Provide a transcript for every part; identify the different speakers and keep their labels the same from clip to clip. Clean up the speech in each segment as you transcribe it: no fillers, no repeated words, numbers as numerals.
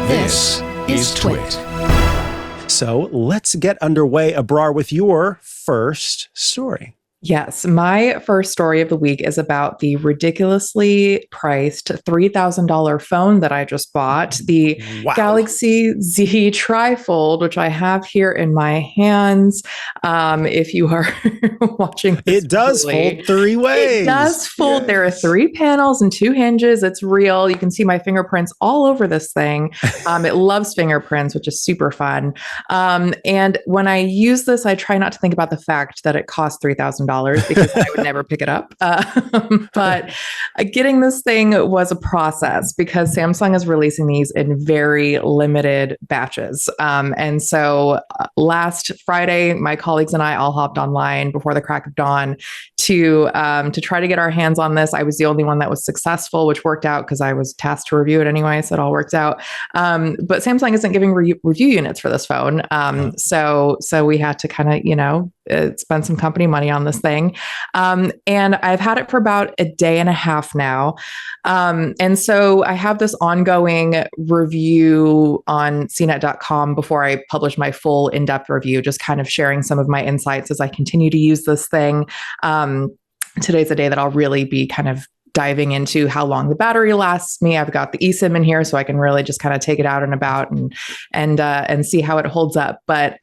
Speaker 1: This is TWiT.
Speaker 2: So let's get underway, Abrar, with your first story.
Speaker 3: Yes, my first story of the week is about the ridiculously priced $3,000 phone that I just bought, the Galaxy Z TriFold, which I have here in my hands. If you are watching this,
Speaker 2: it does fold three ways.
Speaker 3: It does fold. Yes. There are 3 panels and 2 hinges. It's real. You can see my fingerprints all over this thing. It loves fingerprints, which is super fun. And when I use this, I try not to think about the fact that it costs $3,000. Because I would never pick it up. But getting this thing was a process because Samsung is releasing these in very limited batches. And so last Friday, my colleagues and I all hopped online before the crack of dawn to try to get our hands on this. I was the only one that was successful, which worked out because I was tasked to review it anyway, so it all worked out. But Samsung isn't giving review units for this phone. So we had to kind of, spend some company money on this thing. And I've had it for about a day and a half now. And so I have this ongoing review on CNET.com before I publish my full in-depth review, just kind of sharing some of my insights as I continue to use this thing. Today's a day that I'll really be kind of diving into how long the battery lasts me. I've got the eSIM in here, so I can really just kind of take it out and about and see how it holds up. But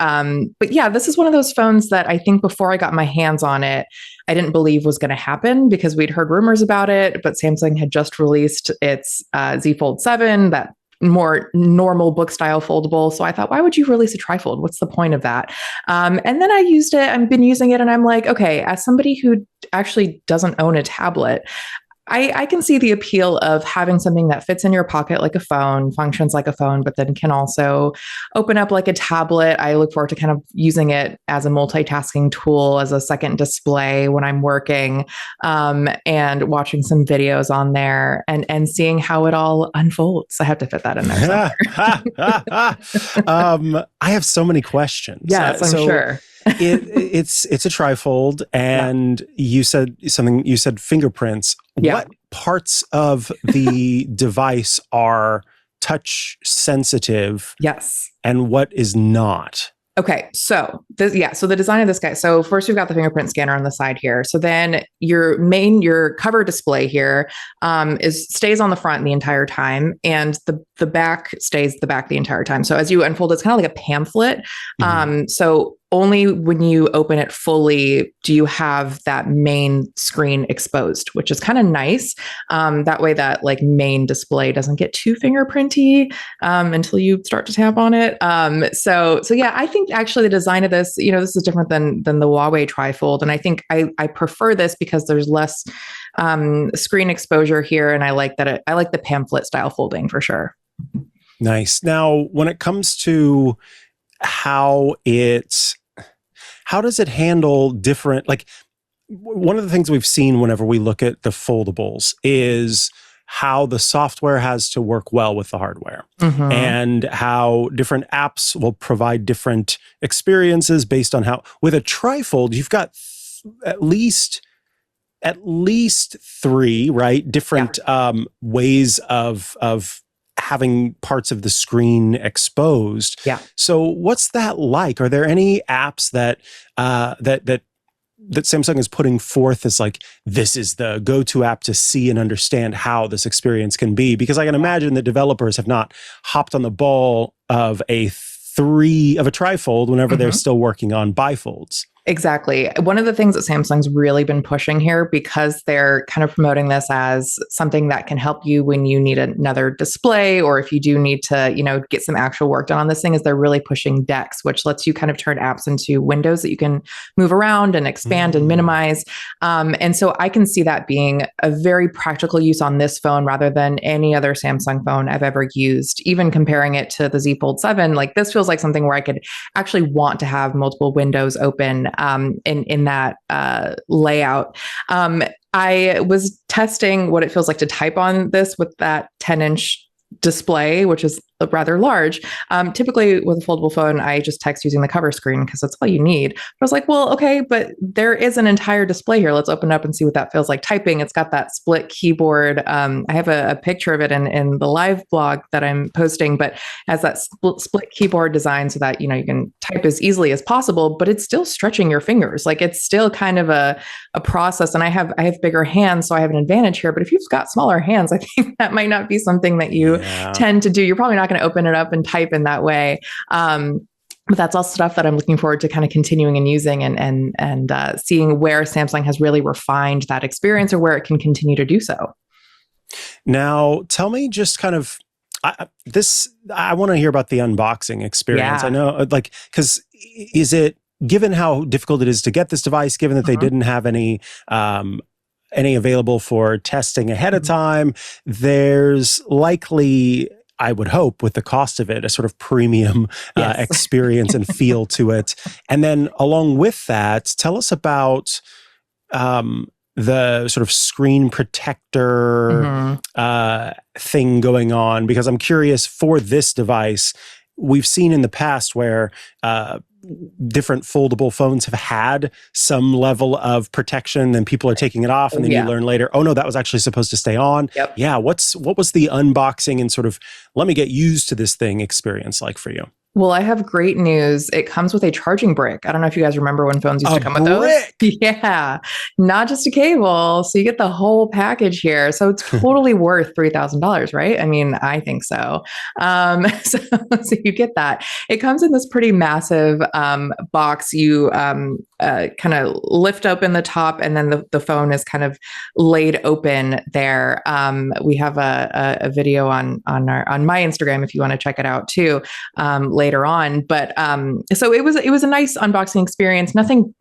Speaker 3: yeah, this is one of those phones that I think before I got my hands on it, I didn't believe was going to happen because we'd heard rumors about it, but Samsung had just released its Z Fold 7, that more normal book style foldable. So I thought, why would you release a trifold? What's the point of that? And then I used it, I've been using it, and I'm like, okay, as somebody who actually doesn't own a tablet, I can see the appeal of having something that fits in your pocket like a phone, functions like a phone, but then can also open up like a tablet. I look forward to kind of using it as a multitasking tool, as a second display when I'm working, and watching some videos on there and seeing how it all unfolds. I have to fit that in there somewhere.
Speaker 2: I have so many questions.
Speaker 3: Yes, I'm sure.
Speaker 2: It's a trifold, and you said fingerprints.
Speaker 3: Yeah.
Speaker 2: What parts of the device are touch sensitive?
Speaker 3: Yes.
Speaker 2: And what is not?
Speaker 3: Okay, so the design of this guy. So first we've got the fingerprint scanner on the side here. So then your cover display here stays on the front the entire time, and the back stays the back the entire time. So as you unfold, it's kind of like a pamphlet. Mm-hmm. So only when you open it fully do you have that main screen exposed, which is kind of nice. That way that like main display doesn't get too fingerprinty until you start to tap on it. So yeah, I think actually the design of this, this is different than the Huawei trifold. And I think I prefer this because there's less screen exposure here. And I like that. I like the pamphlet style folding for sure.
Speaker 2: Nice. Now, when it comes to how does it handle different, like one of the things we've seen whenever we look at the foldables is how the software has to work well with the hardware, mm-hmm. and how different apps will provide different experiences based on how, with a trifold, you've got at least 3, right? Different ways of having parts of the screen exposed.
Speaker 3: Yeah.
Speaker 2: So what's that like? Are there any apps that Samsung is putting forth as like, this is the go-to app to see and understand how this experience can be? Because I can imagine that developers have not hopped on the ball of a trifold whenever mm-hmm. they're still working on bifolds.
Speaker 3: Exactly. One of the things that Samsung's really been pushing here, because they're kind of promoting this as something that can help you when you need another display, or if you do need to, get some actual work done on this thing, is they're really pushing DeX, which lets you kind of turn apps into windows that you can move around and expand and minimize. And so I can see that being a very practical use on this phone rather than any other Samsung phone I've ever used. Even comparing it to the Z Fold 7, like this feels like something where I could actually want to have multiple windows open in that layout. I was testing what it feels like to type on this with that 10-inch display, which is rather large. Typically with a foldable phone, I just text using the cover screen because that's all you need. But I was like, well, okay, but there is an entire display here. Let's open it up and see what that feels like typing. It's got that split keyboard. I have a picture of it in the live blog that I'm posting, but has that split keyboard design so that, you know, you can type as easily as possible, but it's still stretching your fingers. Like it's still kind of a process. And I have bigger hands, so I have an advantage here. But if you've got smaller hands, I think that might not be something that you tend to do. You're probably not going to open it up and type in that way. But that's all stuff that I'm looking forward to kind of continuing and using and seeing where Samsung has really refined that experience or where it can continue to do so.
Speaker 2: Now, tell me just kind of, I want to hear about the unboxing experience.
Speaker 3: Yeah.
Speaker 2: I know, like, because is it, given how difficult it is to get this device, given that they didn't have any available for testing ahead of time, there's likely, I would hope, with the cost of it, a sort of premium experience and feel to it. And then along with that, tell us about the sort of screen protector thing going on, because I'm curious for this device. We've seen in the past where different foldable phones have had some level of protection, then people are taking it off, and then you learn later, oh no, that was actually supposed to stay on. Yeah, what was the unboxing and sort of let me get used to this thing experience like for you?
Speaker 3: Well, I have great news. It comes with a charging brick. I don't know if you guys remember when phones used to come with those. Yeah, not just a cable. So you get the whole package here. So it's totally worth $3,000, right? I mean, I think so. So you get that. It comes in this pretty massive box. You kind of lift open the top, and then the phone is kind of laid open there. We have a video on my Instagram if you want to check it out too. Later on, but so it was a nice unboxing experience. Nothing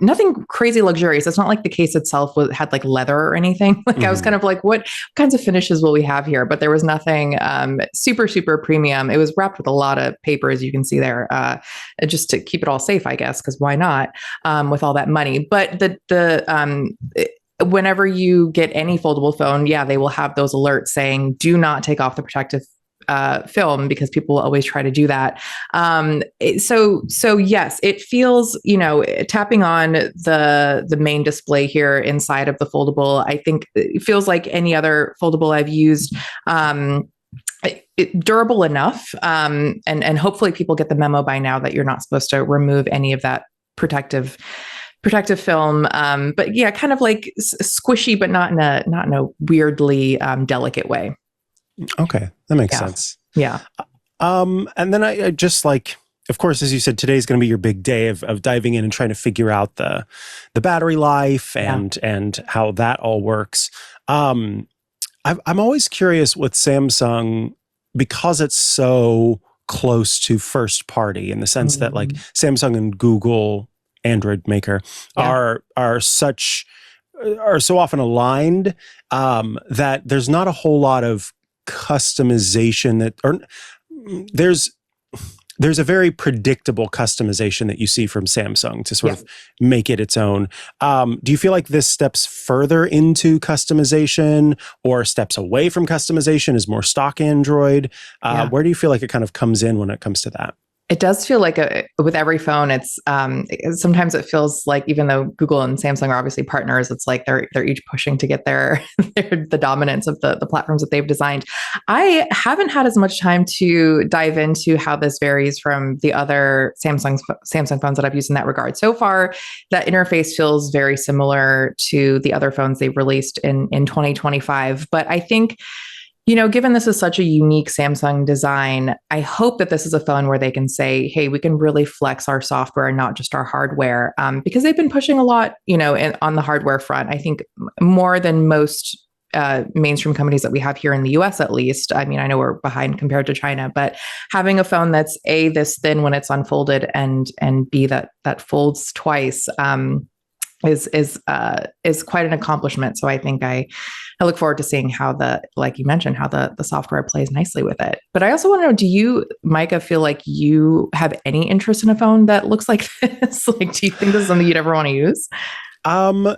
Speaker 3: crazy luxurious. It's not like the case itself had like leather or anything. Like I was kind of like, what kinds of finishes will we have here? But there was nothing super premium. It was wrapped with a lot of paper, as you can see there, just to keep it all safe, I guess, because why not? With all that money. But whenever you get any foldable phone, they will have those alerts saying, do not take off the protective film, because people will always try to do that. So yes, it feels, tapping on the main display here inside of the foldable, I think it feels like any other foldable I've used. Durable enough. And hopefully people get the memo by now that you're not supposed to remove any of that protective film. But yeah, kind of like squishy, but not in a weirdly delicate way.
Speaker 2: Okay, that makes sense.
Speaker 3: Yeah.
Speaker 2: And then I just like, of course, as you said, today's going to be your big day of diving in and trying to figure out the battery life and how that all works. I'm always curious with Samsung, because it's so close to first party in the sense that like Samsung and Google, Android maker, are so often aligned that there's not a whole lot of customization there's a very predictable customization that you see from Samsung to sort of make it its own. Do you feel like this steps further into customization or steps away from customization, is more stock Android? Where do you feel like it kind of comes in when it comes to that?
Speaker 3: It does feel like with every phone, it's sometimes it feels like, even though Google and Samsung are obviously partners, it's like they're each pushing to get the dominance of the platforms that they've designed. I haven't had as much time to dive into how this varies from the other Samsung phones that I've used in that regard. So far, that interface feels very similar to the other phones they've released in 2025. But I think, given this is such a unique Samsung design, I hope that this is a phone where they can say, hey, we can really flex our software and not just our hardware, because they've been pushing a lot, on the hardware front. I think more than most mainstream companies that we have here in the US, at least. I mean, I know we're behind compared to China, but having a phone that's A, this thin when it's unfolded, and B, that folds twice, is quite an accomplishment. So I think I look forward to seeing how like you mentioned, how the software plays nicely with it. But I also want to know, do you, Micah, feel like you have any interest in a phone that looks like this? Like, do you think this is something you'd ever want to use?
Speaker 2: When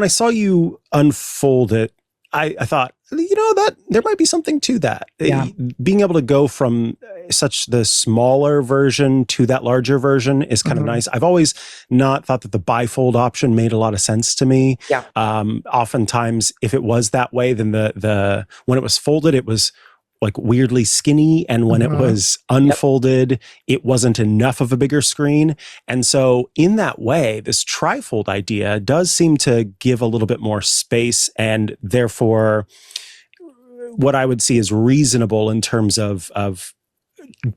Speaker 2: I saw you unfold it, I thought, that there might be something to that.
Speaker 3: Yeah.
Speaker 2: Being able to go from such the smaller version to that larger version is kind of nice. I've always not thought that the bifold option made a lot of sense to me.
Speaker 3: Yeah.
Speaker 2: Oftentimes, if it was that way, then the when it was folded, it was like weirdly skinny, and when it was unfolded, it wasn't enough of a bigger screen. And so in that way, this trifold idea does seem to give a little bit more space, and therefore what I would see is reasonable in terms of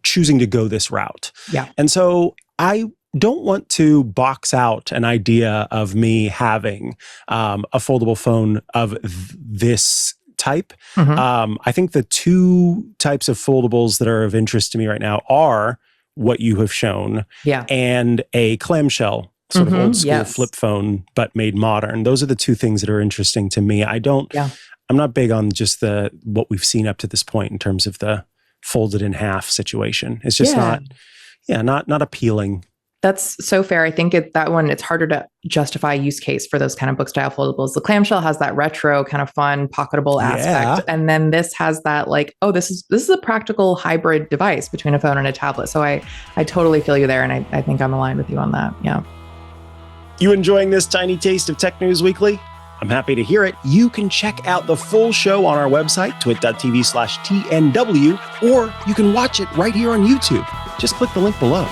Speaker 2: choosing to go this route.
Speaker 3: Yeah.
Speaker 2: And so I don't want to box out an idea of me having a foldable phone of this type. I think the two types of foldables that are of interest to me right now are what you have shown and a clamshell sort of old school flip phone, but made modern. Those are the two things that are interesting to me. I'm not big on just what we've seen up to this point in terms of the folded in half situation. It's just not appealing.
Speaker 3: That's so fair. I think that one, it's harder to justify use case for those kind of book style foldables. The clamshell has that retro kind of fun, pocketable aspect. And then this has that like, oh, this is a practical hybrid device between a phone and a tablet. So I totally feel you there. And I think I'm aligned with you on that. Yeah.
Speaker 2: You enjoying this tiny taste of Tech News Weekly? I'm happy to hear it. You can check out the full show on our website, twit.tv/TNW, or you can watch it right here on YouTube. Just click the link below.